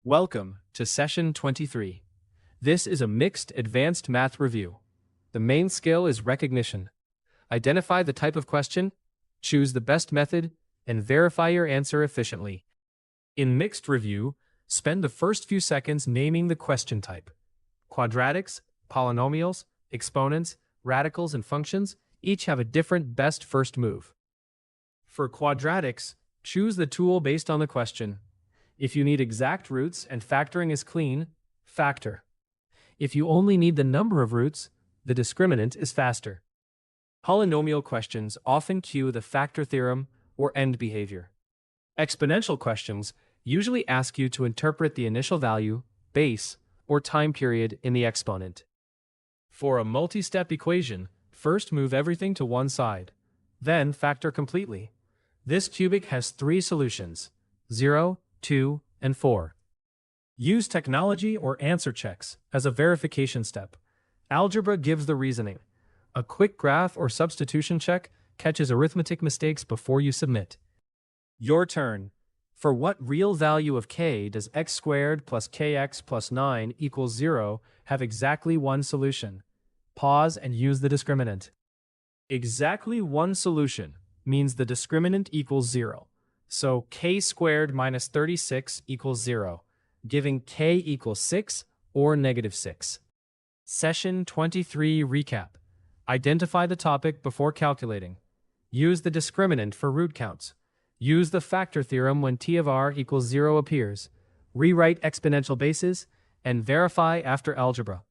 Welcome to Session 23. This is a mixed advanced math review. The main skill is recognition. Identify the type of question, choose the best method, and verify your answer efficiently. In mixed review, spend the first few seconds naming the question type. Quadratics, polynomials, exponents, radicals, and functions each have a different best first move. For quadratics, choose the tool based on the question. If you need exact roots and factoring is clean, factor. If you only need the number of roots, the discriminant is faster. Polynomial questions often cue the factor theorem or end behavior. Exponential questions usually ask you to interpret the initial value, base, or time period in the exponent. For a multi-step equation, first move everything to one side, then factor completely. This cubic has three solutions: 0, 2, and 4. Use technology or answer checks as a verification step. Algebra gives the reasoning. A quick graph or substitution check catches arithmetic mistakes before you submit. Your turn. For what real value of k does x squared plus kx plus 9 equals 0 have exactly one solution? Pause and use the discriminant. Exactly one solution means the discriminant equals 0. So k squared minus 36 equals 0, giving k equals 6 or negative 6. Session 23 recap. Identify the topic before calculating. Use the discriminant for root counts. Use the factor theorem when t of r equals 0 appears. Rewrite exponential bases and verify after algebra.